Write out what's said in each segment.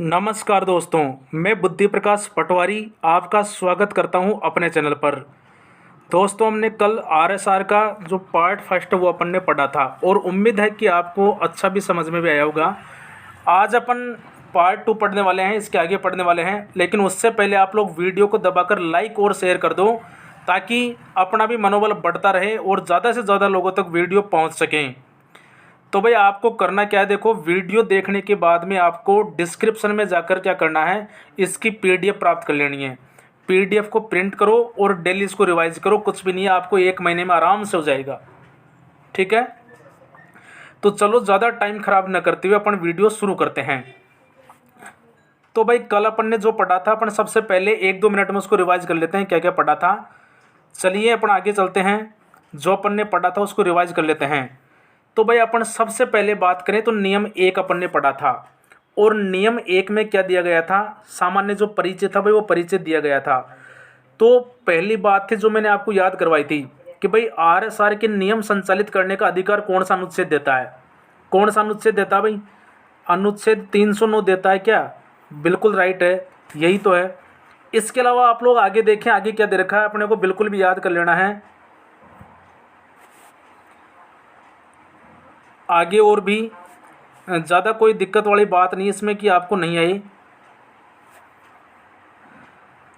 नमस्कार दोस्तों, मैं बुद्धि प्रकाश पटवारी आपका स्वागत करता हूं अपने चैनल पर। दोस्तों, हमने कल आरएसआर का जो पार्ट फर्स्ट वो अपन ने पढ़ा था और उम्मीद है कि आपको अच्छा भी समझ में भी आया होगा। आज अपन पार्ट 2 पढ़ने वाले हैं, इसके आगे पढ़ने वाले हैं, लेकिन उससे पहले आप लोग वीडियो को दबाकर लाइक और शेयर कर दो ताकि अपना भी मनोबल बढ़ता रहे और ज़्यादा से ज़्यादा लोगों तक वीडियो पहुँच सकें। तो भाई आपको करना क्या है, देखो वीडियो देखने के बाद में आपको डिस्क्रिप्शन में जाकर क्या करना है, इसकी पीडीएफ प्राप्त कर लेनी है। पीडीएफ को प्रिंट करो और डेली इसको रिवाइज करो, कुछ भी नहीं है, आपको 1 महीने में आराम से हो जाएगा। ठीक है, तो चलो ज़्यादा टाइम खराब न करते हुए अपन वीडियो शुरू करते हैं। तो भाई कल अपन ने जो पढ़ा था, अपन सबसे पहले 1-2 मिनट में उसको रिवाइज कर लेते हैं, क्या क्या पढ़ा था। चलिए अपन आगे चलते हैं, जो अपन ने पढ़ा था उसको रिवाइज कर लेते हैं। तो भाई अपन सबसे पहले बात करें तो नियम 1 अपन ने पढ़ा था, और नियम 1 में क्या दिया गया था, सामान्य जो परिचय था भाई वो परिचय दिया गया था। तो पहली बात थी जो मैंने आपको याद करवाई थी कि भाई आरएसआर के नियम संचालित करने का अधिकार कौन सा अनुच्छेद देता है। कौन सा अनुच्छेद देता है भाई? अनुच्छेद 309 देता है क्या? बिल्कुल राइट है, यही तो है। इसके अलावा आप लोग आगे देखें, आगे क्या दे रखा है अपने को बिल्कुल भी याद कर लेना है। आगे और भी ज़्यादा कोई दिक्कत वाली बात नहीं इसमें कि आपको नहीं आई।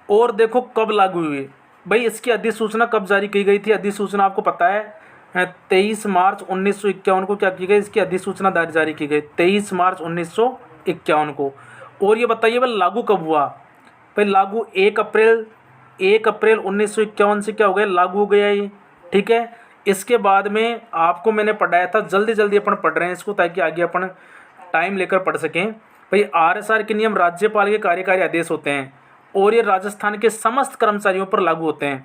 और देखो कब लागू हुई भाई, इसकी अधिसूचना कब जारी की गई थी? अधिसूचना आपको पता है 23 मार्च 1951 को क्या की गई, इसकी अधिसूचना जारी की गई 23 मार्च 1951 को। और ये बताइए भाई लागू कब हुआ? भाई लागू 1 अप्रैल 1951 से क्या हो गया, लागू हो गया ये। ठीक है, इसके बाद में आपको मैंने पढ़ाया था, जल्दी जल्दी अपन पढ़ रहे हैं इसको ताकि आगे अपन टाइम लेकर पढ़ सकें। भाई आरएसआर के नियम राज्यपाल के कार्यकारी आदेश होते हैं और ये राजस्थान के समस्त कर्मचारियों पर लागू होते हैं।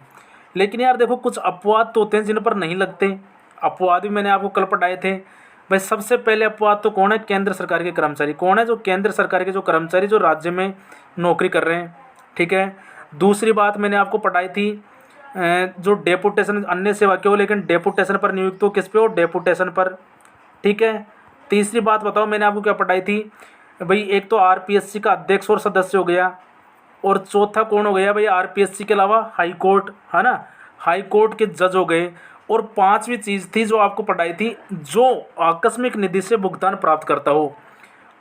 लेकिन यार देखो कुछ अपवाद तो होते हैं जिन पर नहीं लगते। अपवाद भी मैंने आपको कल पढ़ाए थे। भाई सबसे पहले अपवाद तो कौन है? केंद्र सरकार के कर्मचारी। कौन है? जो केंद्र सरकार के जो कर्मचारी जो राज्य में नौकरी कर रहे हैं। ठीक है, दूसरी बात मैंने आपको पढ़ाई थी जो डेपुटेशन अन्य सेवा के हो लेकिन डेपुटेशन पर नियुक्त हो, किस पे हो? डेपुटेशन पर। ठीक है, तीसरी बात बताओ मैंने आपको क्या पढ़ाई थी भाई? एक तो आरपीएससी का अध्यक्ष और सदस्य हो गया, और चौथा कौन हो गया भाई? आरपीएससी के अलावा हाई कोर्ट, है ना, हाई कोर्ट के जज हो गए। और पांचवी चीज़ थी जो आपको पढ़ाई थी, जो आकस्मिक निधि से भुगतान प्राप्त करता हो।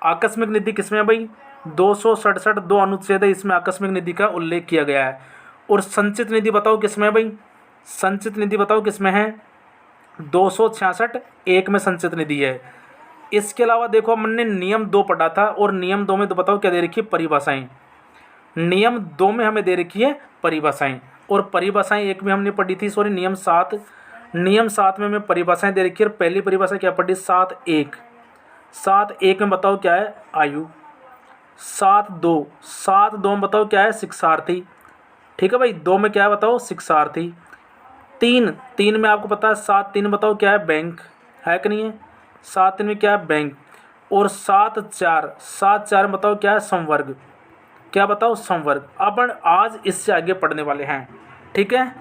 आकस्मिक निधि किसमें है भाई? 267 दो अनुच्छेद है, इसमें आकस्मिक निधि का उल्लेख किया गया है। और संचित निधि बताओ किसमें है भाई? संचित निधि बताओ किसमें है? 266 1 में संचित निधि है। इसके अलावा देखो हमने नियम 2 पढ़ा था, और नियम 2 में तो बताओ क्या दे रखी है? परिभाषाएं। नियम 2 में हमें दे रखी है परिभाषाएं, और परिभाषाएं 1 में हमने पढ़ी थी, सॉरी नियम 7 में हमें परिभाषाएं दे रखी है। और पहली परिभाषा क्या पढ़ी? 7(1) में बताओ क्या है? आयु। 7(2) में बताओ क्या है? शिक्षार्थी। ठीक है भाई, 2 में क्या है बताओ? शिक्षार्थी। 3 में आपको पता है 7(3) बताओ क्या है? बैंक। है कि नहीं है? 7(3) में क्या है? बैंक। और 7(4) में बताओ क्या है? संवर्ग। क्या बताओ? संवर्ग। अपन आज इससे आगे पढ़ने वाले हैं। ठीक है,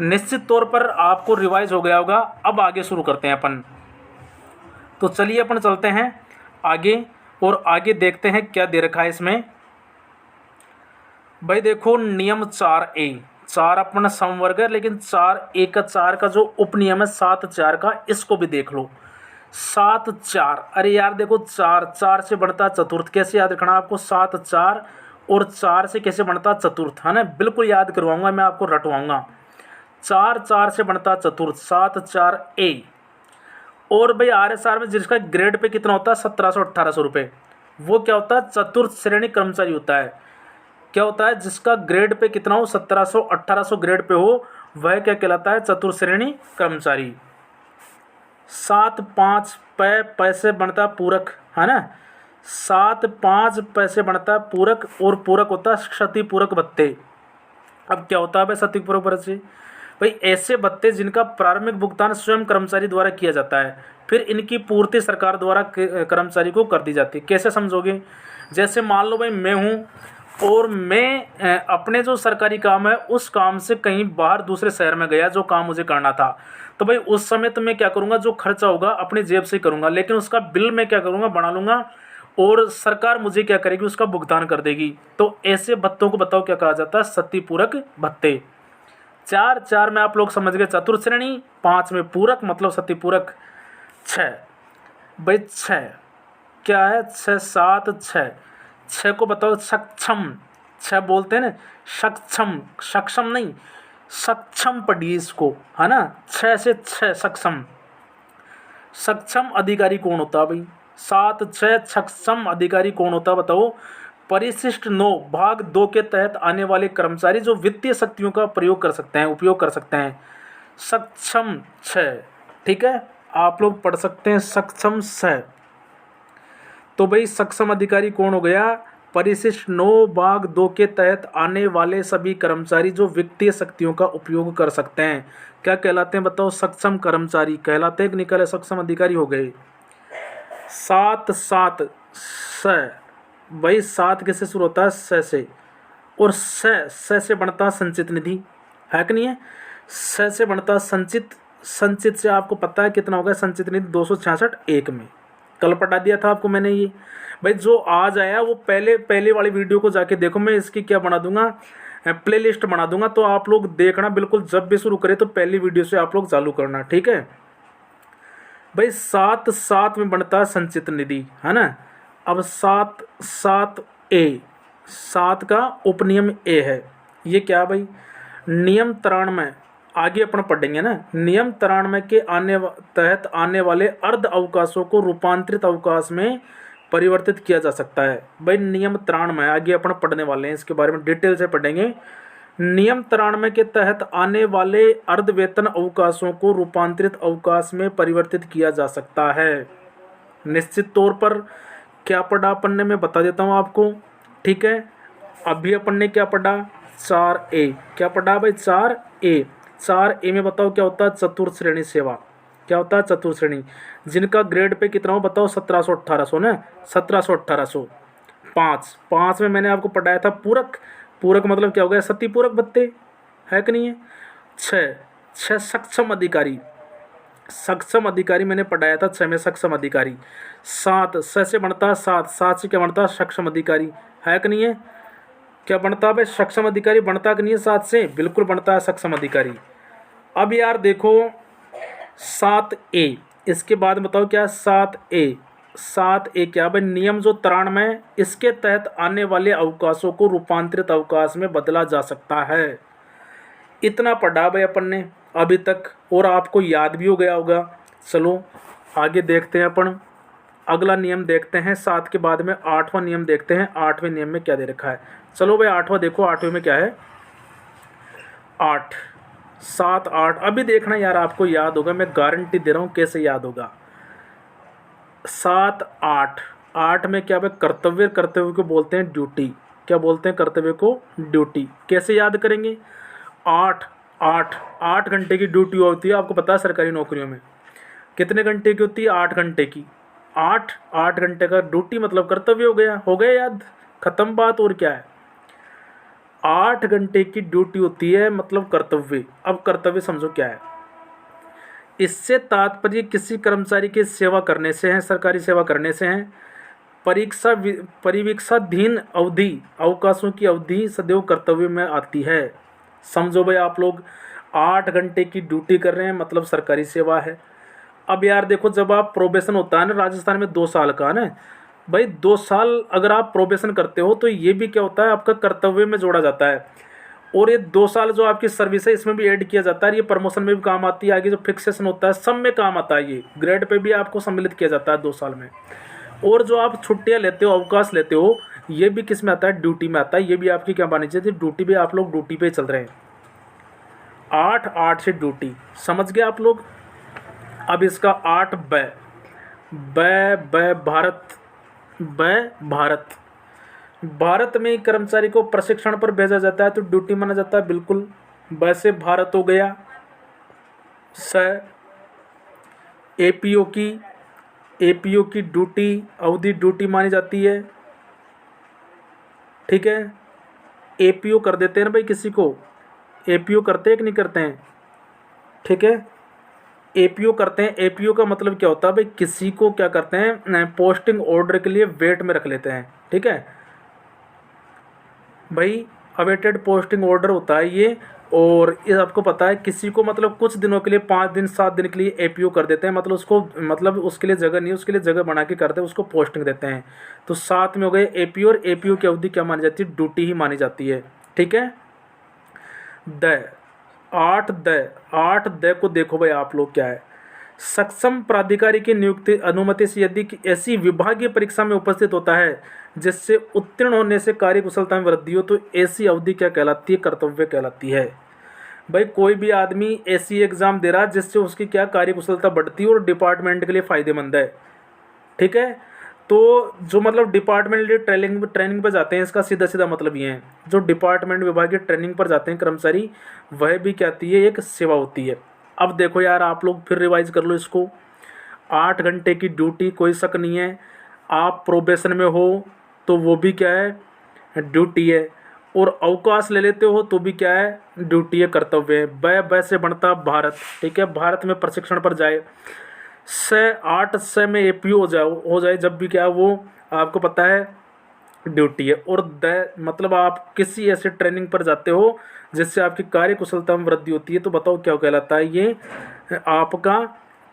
निश्चित तौर पर आपको रिवाइज हो गया होगा। अब आगे शुरू करते हैं अपन। तो चलिए अपन चलते हैं आगे, और आगे देखते हैं क्या दे रखा है इसमें। भाई देखो नियम 4(a), 4 अपन संवर्ग है, लेकिन 4(a) का 4 का जो उपनियम है 7(4) का, इसको भी देख लो। 7(4), अरे यार देखो 4 से बढ़ता चतुर्थ, कैसे याद रखना आपको? 7(4) और 4 से कैसे बनता चतुर्थ, है ना? बिल्कुल याद करवाऊंगा मैं आपको, रटवाऊंगा। 4 से बनता चतुर्थ, 7(4)(a). और भाई आरएसआर में जिसका ग्रेड पे कितना होता है? 1700-1800 रुपये, वो क्या होता है? चतुर्थ श्रेणी कर्मचारी होता है। क्या होता है? जिसका ग्रेड पे कितना हो? 1700-1800 ग्रेड पे हो, वह क्या कहलाता है? चतुर्थ श्रेणी कर्मचारी। 7(5) पैसे बनता पूरक, है ना? 7(5) पैसे बनता पूरक, और पूरक होता है क्षतिपूरक भत्ते। अब क्या होता है भाई क्षतिपूरक भत्ते? भाई ऐसे भत्ते जिनका प्रारंभिक भुगतान स्वयं कर्मचारी द्वारा किया जाता है, फिर इनकी पूर्ति सरकार द्वारा कर्मचारी को कर दी जाती है। कैसे समझोगे? जैसे मान लो भाई मैं हूँ, और मैं अपने जो सरकारी काम है उस काम से कहीं बाहर दूसरे शहर में गया, जो काम मुझे करना था, तो भाई उस समय तो मैं क्या करूँगा? जो खर्चा होगा अपनी जेब से करूँगा, लेकिन उसका बिल मैं क्या करूँगा? बना लूँगा, और सरकार मुझे क्या करेगी, उसका भुगतान कर देगी। तो ऐसे भत्तों को बताओ क्या कहा जाता है, सतिपूरक भत्ते। 4 में आप लोग समझ गए चतुर्थ श्रेणी, 5 में पूरक मतलब सतिपूरक। 6 भाई 6 क्या है, 6 7 6, 6 को बताओ सक्षम, 6 बोलते हैं ना सक्षम, सक्षम नहीं सक्षम पढ़िए इसको, है ना। 6 से 6 सक्षम, सक्षम अधिकारी कौन होता है भाई, 7 6 सक्षम अधिकारी कौन होता है बताओ। परिशिष्ट 9 भाग 2 के तहत आने वाले कर्मचारी जो वित्तीय शक्तियों का प्रयोग कर सकते हैं, उपयोग कर सकते हैं। सक्षम 6, ठीक है, आप लोग पढ़ सकते हैं सक्षम 6। तो भाई सक्षम अधिकारी कौन हो गया, परिशिष्ट 9 भाग 2 के तहत आने वाले सभी कर्मचारी जो वित्तीय शक्तियों का उपयोग कर सकते हैं। क्या कहलाते हैं बताओ, सक्षम कर्मचारी कहलाते हैं कि निकले सक्षम अधिकारी हो गए। 7 7 6 भाई 7 किससे शुरू होता है, स से, और स से बनता है संचित निधि, है कि नहीं है। स से बनता है संचित, संचित से आपको पता है कितना होगा संचित निधि 266 1 में, कल पढ़ा दिया था आपको मैंने ये। भाई जो आज आया वो पहले वाली वीडियो को जाके देखो, मैं इसकी क्या बना दूंगा, प्लेलिस्ट बना दूंगा, तो आप लोग देखना बिल्कुल, जब भी शुरू करें तो पहली वीडियो से आप लोग चालू करना, ठीक है भाई। 7 7 में बनता है संचित निधि, है ना। अब 7 7 ए, 7 का उपनियम ए है, ये क्या भाई, नियम 93 आगे अपन पढ़ेंगे ना, नियम 93 के तहत आने वाले अर्ध अवकाशों को रूपांतरित अवकाश में परिवर्तित किया जा सकता है। भाई नियम 93 आगे अपन पढ़ने वाले हैं, इसके बारे में डिटेल से पढ़ेंगे। नियम 93 के तहत आने वाले अर्ध वेतन अवकाशों को रूपांतरित अवकाश में परिवर्तित किया जा सकता है। निश्चित तौर पर क्या पढ़ा अपन ने, मैं बता देता हूँ आपको, ठीक है। अभी अपन ने क्या पढ़ा, 4A, क्या पढ़ा भाई 4A। 4A में बताओ क्या होता है, चतुर्थ श्रेणी सेवा, क्या होता है चतुर्थ श्रेणी, जिनका ग्रेड पे कितना हो बताओ, 1700 1800 ना, 1700 1800। 5 में मैंने आपको पढ़ाया था पूरक, पूरक मतलब क्या हो गया, सतिपूरक भत्ते, है कि नहीं है। 6 सक्षम अधिकारी, सक्षम अधिकारी मैंने पढ़ाया था 6 में सक्षम अधिकारी। 7 से बनता है 7 से क्या बनता है, सक्षम अधिकारी, है कि नहीं है। क्या बनता है भाई, सक्षम अधिकारी बनता कि नहीं है 7 से, बिल्कुल बनता है सक्षम अधिकारी। अब यार देखो 7A, इसके बाद बताओ क्या 7A। 7A क्या भाई, नियम जो 93 इसके तहत आने वाले अवकाशों को रूपांतरित अवकाश में बदला जा सकता है। इतना पढ़ा भाई अपन ने अभी तक, और आपको याद भी हो गया होगा। चलो आगे देखते हैं अपन, अगला नियम देखते हैं, 7 के बाद में 8वां नियम देखते हैं। 8वें नियम में क्या दे रखा है, चलो भाई 8वां देखो, 8वें में क्या है, 8 7 8, अभी देखना यार आपको याद होगा, मैं गारंटी दे रहा हूँ कैसे याद होगा। 7 8 8 में क्या भाई, कर्तव्य, कर्तव्य को बोलते हैं ड्यूटी, क्या बोलते हैं कर्तव्य को, ड्यूटी। कैसे याद करेंगे, 8 घंटे की ड्यूटी होती है, आपको पता है सरकारी नौकरियों में कितने घंटे की होती है, 8 घंटे की। 8 घंटे का ड्यूटी मतलब कर्तव्य हो गया याद, खत्म बात, और क्या है। 8 घंटे की ड्यूटी होती है मतलब कर्तव्य। अब कर्तव्य समझो क्या है, इससे तात्पर्य किसी कर्मचारी की सेवा करने से है, सरकारी सेवा करने से है। परिवीक्षाधीन अवधि, अवकाशों की अवधि सदैव कर्तव्य में आती है। समझो भाई आप लोग 8 घंटे की ड्यूटी कर रहे हैं मतलब सरकारी सेवा है। अब यार देखो, जब आप प्रोबेशन होता है ना राजस्थान में 2 साल का ना भाई, 2 साल अगर आप प्रोबेशन करते हो तो ये भी क्या होता है, आपका कर्तव्य में जोड़ा जाता है। और ये 2 साल जो आपकी सर्विस है इसमें भी ऐड किया जाता है, ये प्रमोशन में भी काम आती है, आगे जो फिक्सेशन होता है सब में काम आता है, ये ग्रेड पे भी आपको सम्मिलित किया जाता है 2 साल में। और जो आप छुट्टियाँ लेते हो, अवकाश लेते हो, ये भी किस में आता है, ड्यूटी में आता है। ये भी आपकी क्या मानी चाहिए, ड्यूटी पे, आप लोग ड्यूटी पे चल रहे हैं। 8 से ड्यूटी, समझ गए आप लोग। अब इसका 8 भारत, भारत में कर्मचारी को प्रशिक्षण पर भेजा जाता है तो ड्यूटी माना जाता है, बिल्कुल वैसे भारत हो गया। एपीओ की ड्यूटी अवधि ड्यूटी मानी जाती है, ठीक है। एपीओ कर देते हैं ना भाई, किसी को एपीओ करते हैं कि नहीं करते हैं, ठीक है। एपीओ करते हैं। एपीओ का मतलब क्या होता है भाई, किसी को क्या करते हैं, पोस्टिंग ऑर्डर के लिए वेट में रख लेते हैं, ठीक है भाई, अवेटेड पोस्टिंग ऑर्डर होता है ये। और ये आपको पता है, किसी को मतलब कुछ दिनों के लिए, 5 दिन 7 दिन के लिए एपीओ कर देते हैं, मतलब उसको, मतलब उसके लिए जगह नहीं है, उसके लिए जगह बना के करते हैं, उसको पोस्टिंग देते हैं। तो साथ में हो गए एपीओ, और एपीओ की अवधि क्या मानी जाती है, ड्यूटी ही मानी जाती है, ठीक है। द 8 द को देखो भाई आप लोग, क्या है, सक्षम प्राधिकारी की नियुक्ति अनुमति से यदि ऐसी विभागीय परीक्षा में उपस्थित होता है जिससे उत्तीर्ण होने से कार्य कुशलता में वृद्धि हो, तो ऐसी अवधि क्या कहलाती है, कर्तव्य कहलाती है। भाई कोई भी आदमी ऐसी एग्जाम दे रहा है जिससे उसकी क्या कार्य कुशलता बढ़ती है और डिपार्टमेंट के लिए फायदेमंद है, ठीक है। तो जो मतलब डिपार्टमेंट लिए ट्रेनिंग पर जाते हैं, इसका सीधा सीधा मतलब ये है, जो डिपार्टमेंट विभागीय ट्रेनिंग पर जाते हैं कर्मचारी, वह भी क्या होती है, एक सेवा होती है। अब देखो यार, आप लोग फिर रिवाइज कर लो इसको। 8 घंटे की ड्यूटी, कोई शक नहीं है। आप प्रोबेशन में हो तो वो भी क्या है, ड्यूटी है। और अवकाश ले लेते हो तो भी क्या है, ड्यूटी है, कर्तव्य है। बै से बनता भारत, ठीक है। भारत में प्रशिक्षण पर जाए, 8 में एपीओ हो जाए जब भी, क्या वो आपको पता है ड्यूटी है। और द मतलब आप किसी ऐसे ट्रेनिंग पर जाते हो जिससे आपकी कार्य कुशलता में वृद्धि होती है, तो बताओ क्या कहलाता है, ये आपका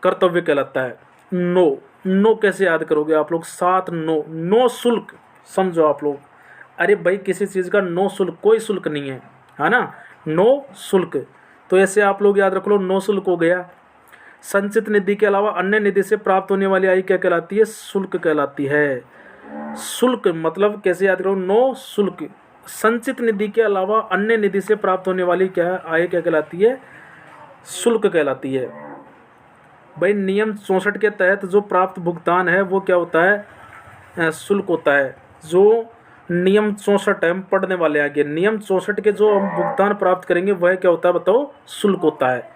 कर्तव्य कहलाता है। नो कैसे याद करोगे आप लोग, 7 नो शुल्क, समझो आप लोग। अरे भाई किसी चीज़ का नो शुल्क, कोई शुल्क नहीं है ना, नो शुल्क। तो ऐसे आप लोग याद रख लो, नो शुल्क हो गया। संचित निधि के अलावा अन्य निधि से प्राप्त होने वाली आय क्या कहलाती है, शुल्क कहलाती है। शुल्क मतलब कैसे याद करो, नो शुल्क। संचित निधि के अलावा अन्य निधि से प्राप्त होने वाली क्या आय क्या कहलाती है, शुल्क कहलाती है। भाई नियम 64 के तहत जो प्राप्त भुगतान है वो क्या होता है, शुल्क होता है। जो नियम 64 है, हम पढ़ने वाले आगे, नियम 64 के जो हम भुगतान प्राप्त करेंगे वह क्या होता है, बताओ, शुल्क होता है।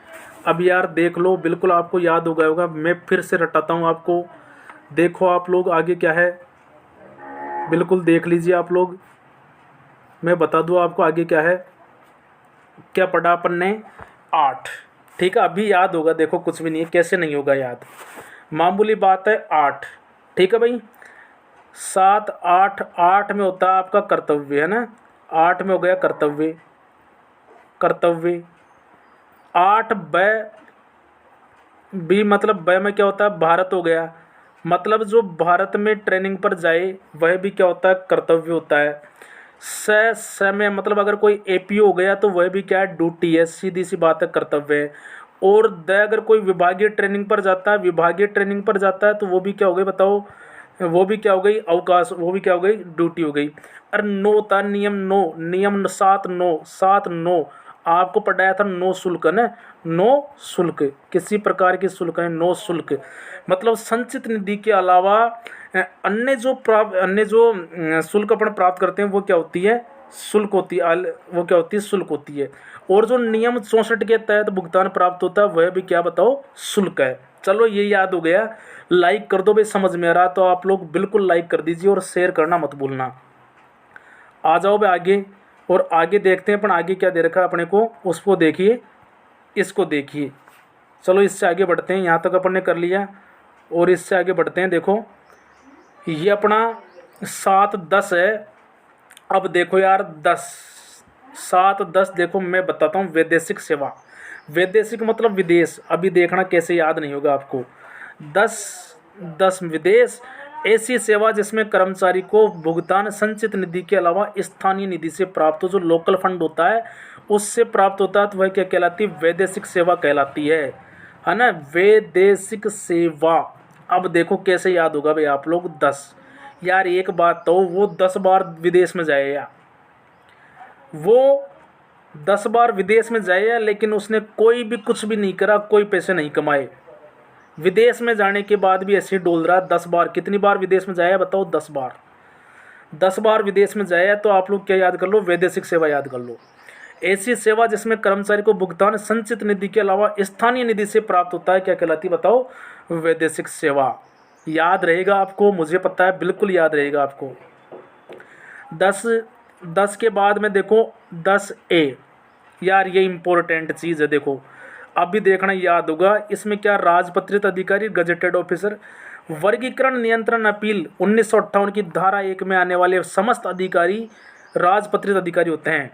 अब यार देख लो, बिल्कुल आपको याद हो गया होगा, मैं फिर से रटाता हूँ आपको। देखो आप लोग आगे क्या है, बिल्कुल देख लीजिए आप लोग, मैं बता दूँ आपको आगे क्या है। क्या पढ़ा अपन ने, 8, ठीक है। अभी याद होगा, देखो कुछ भी नहीं है, कैसे नहीं होगा याद, मामूली बात है। 8, ठीक है भाई। 7 8 8 में होता है आपका कर्तव्य, है ना। 8 में हो गया कर्तव्य। 8 बी मतलब ब में क्या होता है, भारत हो गया। मतलब जो भारत में ट्रेनिंग पर जाए वह भी क्या होता है, कर्तव्य होता है। स में मतलब अगर कोई एपीओ हो गया तो वह भी क्या है, ड्यूटी है, सीधी सी बात है, कर्तव्य है। और द अगर कोई विभागीय ट्रेनिंग पर जाता है, विभागीय ट्रेनिंग पर जाता है तो वो भी क्या हो गई, बताओ, वो भी क्या हो गई, अवकाश, वो भी क्या हो गई, ड्यूटी हो गई। और नो था नियम, नियम 7 नो आपको पढ़ाया था, नो शुल्क, है ना, नो शुल्क, किसी प्रकार की शुल्क है, नो शुल्क। मतलब संचित निधि के अलावा अन्य जो शुल्क अपन प्राप्त करते हैं वो क्या होती है, शुल्क होती है, वो क्या होती है, शुल्क होती है। और जो नियम 64 के तहत भुगतान प्राप्त होता है वह भी क्या, बताओ, शुल्क है। चलो ये याद हो गया। लाइक कर दो भाई, समझ में आ रहा तो आप लोग बिल्कुल लाइक कर दीजिए और शेयर करना मत भूलना। आ जाओ भाई आगे, और आगे देखते हैं अपन, आगे क्या दे रखा है अपने को, उसको देखिए, इसको देखिए। चलो इससे आगे बढ़ते हैं, यहाँ तक अपन ने कर लिया, और इससे आगे बढ़ते हैं। देखो ये अपना 7 10 है। अब देखो यार 7 10 देखो मैं बताता हूँ, वैदेशिक सेवा, वैदेशिक मतलब विदेश। अभी देखना कैसे याद नहीं होगा आपको। 10 विदेश, ऐसी सेवा जिसमें कर्मचारी को भुगतान संचित निधि के अलावा स्थानीय निधि से प्राप्त हो, जो लोकल फंड होता है उससे प्राप्त होता है, तो वह क्या कहलाती है, वैदेशिक सेवा कहलाती है ना, वैदेशिक सेवा। अब देखो कैसे याद होगा भाई आप लोग, 10। यार एक बात तो, वो 10 बार विदेश में जाए या वो 10 बार विदेश में जाए, लेकिन उसने कोई भी कुछ भी नहीं करा, कोई पैसे नहीं कमाए, विदेश में जाने के बाद भी ऐसे ही डोल रहा है। 10 बार, कितनी बार विदेश में जाया बताओ, 10 बार। 10 बार विदेश में जाया, तो आप लोग क्या याद कर लो, वैदेशिक सेवा याद कर लो। ऐसी सेवा जिसमें कर्मचारी को भुगतान संचित निधि के अलावा स्थानीय निधि से प्राप्त होता है, क्या कहलाती है, बताओ, वैदेशिक सेवा। याद रहेगा आपको, मुझे पता है बिल्कुल याद रहेगा आपको। 10 के बाद में देखो 10A, यार ये इम्पोर्टेंट चीज़ है। देखो अभी देखना याद होगा इसमें क्या, राजपत्रित अधिकारी गजेटेड ऑफिसर। वर्गीकरण नियंत्रण अपील 1958 की धारा 1 में आने वाले समस्त अधिकारी राजपत्रित अधिकारी होते हैं।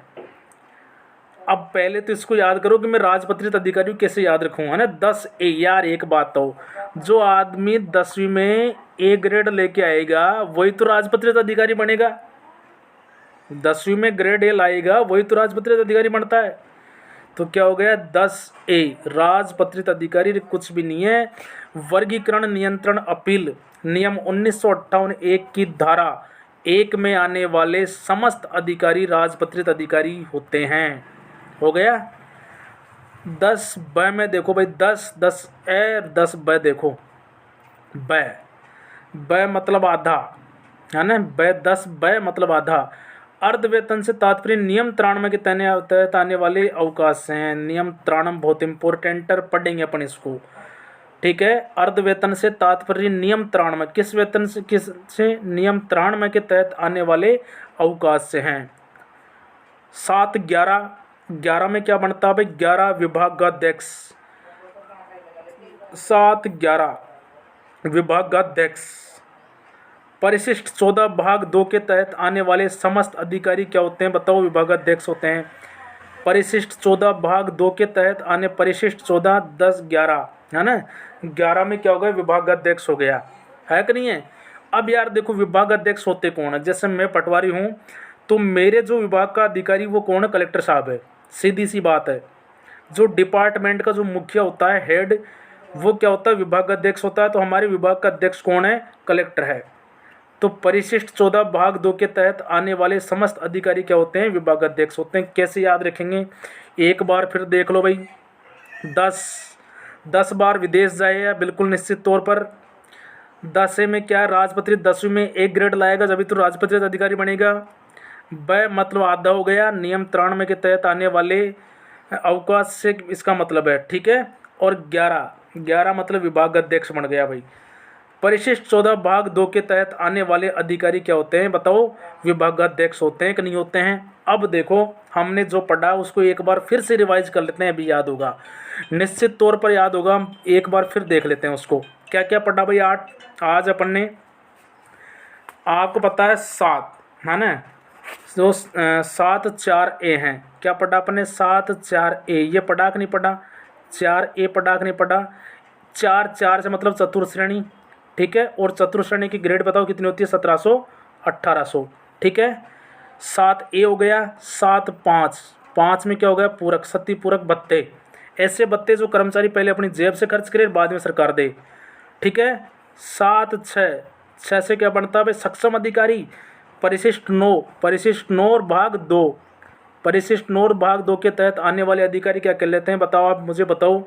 अब पहले तो इसको याद करो कि मैं राजपत्रित अधिकारी कैसे याद रखूंगा ना। 10A यार, एक बात तो, जो आदमी 10वीं में A ग्रेड लेके आएगा वही तो राजपत्रित अधिकारी बनेगा। 10वीं में ग्रेड A लाएगा वही तो राजपत्रित अधिकारी बनता है। तो क्या हो गया, 10A राजपत्रित अधिकारी कुछ भी नहीं है। वर्गीकरण नियंत्रण अपील नियम 1958 की धारा 1 में आने वाले समस्त अधिकारी राजपत्रित अधिकारी होते हैं। हो गया। 10B में देखो भाई, 10A 10B देखो, ब मतलब आधा है ना, 10B मतलब आधा। अर्ध वेतन से तात्पर्य नियम 93 के तहत आने वाले अवकाश हैं। नियम 93 बहुत इंपॉर्टेंट है, पढ़ेंगे अपन इसको, ठीक है। अर्ध वेतन से तात्पर्य नियम 93, किस वेतन से, किस से, नियम 93 के तहत आने वाले अवकाश से हैं। 7-11 में क्या बनता है भाई, 11 विभागाध्यक्ष। 7-11 विभागाध्यक्ष। परिशिष्ट 14 भाग 2 के तहत आने वाले समस्त अधिकारी क्या होते हैं, बताओ, विभागाध्यक्ष होते हैं। परिशिष्ट 14 भाग 2 के तहत आने, परिशिष्ट 14 10 11 है ना, 11 में क्या हो गया, विभागाध्यक्ष हो गया, है कि नहीं है। अब यार देखो विभागाध्यक्ष होते कौन है, जैसे मैं पटवारी हूँ तो मेरे जो विभाग का अधिकारी वो कौन है, कलेक्टर साहब है, सीधी सी बात है। जो डिपार्टमेंट का जो मुखिया होता है, हेड, वो क्या होता है, विभागाध्यक्ष होता है। तो हमारे विभाग का अध्यक्ष कौन है, कलेक्टर है। तो परिशिष्ट 14 भाग 2 के तहत आने वाले समस्त अधिकारी क्या होते हैं, विभागाध्यक्ष होते हैं। कैसे याद रखेंगे, एक बार फिर देख लो भाई। 10 बार विदेश जाए बिल्कुल निश्चित तौर पर। 10 में क्या, राजपत्रित 10वीं में A ग्रेड लाएगा जब तो राजपत्रित अधिकारी बनेगा। ब मतलब आधा हो गया, नियम 93 के तहत आने वाले अवकाश से इसका मतलब है, ठीक है। और 11 मतलब विभागाध्यक्ष बन गया भाई। परिशिष्ट 14 भाग 2 के तहत आने वाले अधिकारी क्या होते हैं, बताओ, विभागाध्यक्ष होते हैं कि नहीं होते हैं। अब देखो हमने जो पढ़ा उसको एक बार फिर से रिवाइज कर लेते हैं, अभी याद होगा, निश्चित तौर पर याद होगा। हम एक बार फिर देख लेते हैं उसको, क्या क्या पढ़ा भाई। आज अपन ने, आपको पता है 7 है ना, जो 7-4A हैं, क्या पढ़ा अपन ने, 7-4A, ये पढ़ा कि नहीं पढ़ा, 4A पढ़ा कि नहीं पढ़ा। 4 से मतलब चतुर्थ श्रेणी, ठीक है। और चतुर्थ श्रेणी की ग्रेड बताओ कितनी होती है, 1700-1800, ठीक है। 7A हो गया। 7-5 में क्या हो गया, पूरक, सती पूरक भत्ते, ऐसे भत्ते जो कर्मचारी पहले अपनी जेब से खर्च करे बाद में सरकार दे, ठीक है। 7-6 से क्या बनता है भाई, सक्षम अधिकारी। परिशिष्ट 9 और भाग 2, परिशिष्ट 9 और भाग 2 के तहत आने वाले अधिकारी क्या कर लेते हैं, बताओ, आप मुझे बताओ,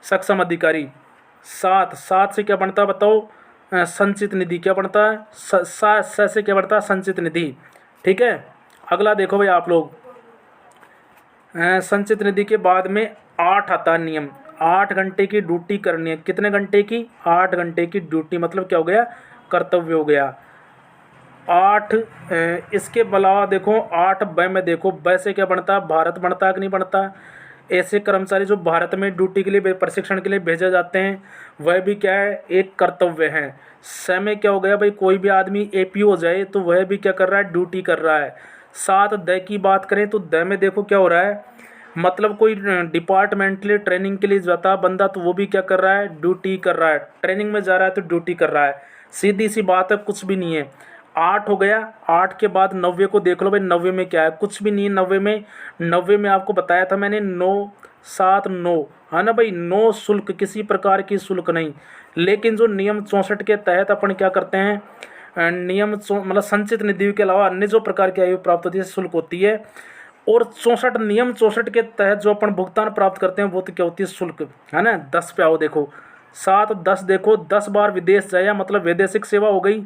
सक्षम अधिकारी। 7 से क्या बनता है बताओ, संचित निधि, क्या बनता है, 7 से क्या बनता है, संचित निधि, ठीक है। अगला देखो भाई आप लोग, संचित निधि के बाद में 8 आता है नियम। 8 घंटे की ड्यूटी करनी है, कितने घंटे की, 8 घंटे की ड्यूटी, मतलब क्या हो गया, कर्तव्य हो गया। 8 इसके अलावा देखो 8B में देखो, ब से क्या बनता है, भारत बनता है कि नहीं बनता। ऐसे कर्मचारी जो भारत में ड्यूटी के लिए, प्रशिक्षण के लिए भेजे जाते हैं, वह भी क्या है, एक कर्तव्य है। स में क्या हो गया भाई, कोई भी आदमी APO हो जाए तो वह भी क्या कर रहा है, ड्यूटी कर रहा है। 7D की बात करें तो द में देखो क्या हो रहा है, मतलब कोई डिपार्टमेंटली ट्रेनिंग के लिए जाता है बंदा तो वो भी क्या कर रहा है, ड्यूटी कर रहा है, ट्रेनिंग में जा रहा है तो ड्यूटी कर रहा है। सीधी सी बात है, कुछ भी नहीं है। 8 हो गया। 8 के बाद 90 को देख लो भाई, 90 में क्या है, कुछ भी नहीं है। 90 में आपको बताया था मैंने, 9-7-9 है ना भाई, नो शुल्क, किसी प्रकार की शुल्क नहीं। लेकिन जो नियम 64 के तहत अपन क्या करते हैं, नियम मतलब संचित निधि के अलावा अन्य जो प्रकार की आयु प्राप्त होती है शुल्क होती है। और 64 नियम 64 के तहत जो अपन भुगतान प्राप्त करते हैं वो तो क्या होती है, शुल्क, है ना। 10 पे आओ, देखो 7-10 देखो, 10 बार विदेश जाया मतलब वैदेशिक सेवा हो गई,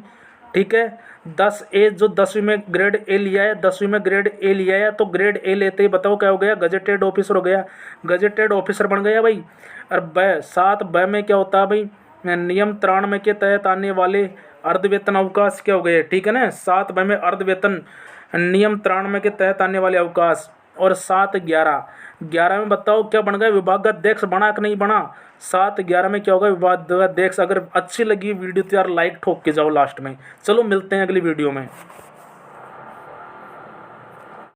ठीक है। 10A जो 10वीं में ग्रेड A लिया है, 10वीं में ग्रेड A लिया है, तो ग्रेड A लेते ही बताओ क्या हो गया, गजेटेड ऑफिसर हो गया, गजेटेड ऑफिसर बन गया भाई। और 7B में क्या होता है भाई, नियम 93 के तहत आने वाले अर्धवेतन अवकाश क्या हो गए, ठीक है ना। 7B में अर्धवेतन नियम 93 के तहत आने वाले अवकाश। और 7-11 11 में बताओ क्या बन गया, विभागाध्यक्ष बना कि नहीं बना। 7 11 में क्या होगा, विभागाध्यक्ष। अगर अच्छी लगी वीडियो तो यार लाइक ठोक के जाओ लास्ट में। चलो मिलते हैं अगली वीडियो में।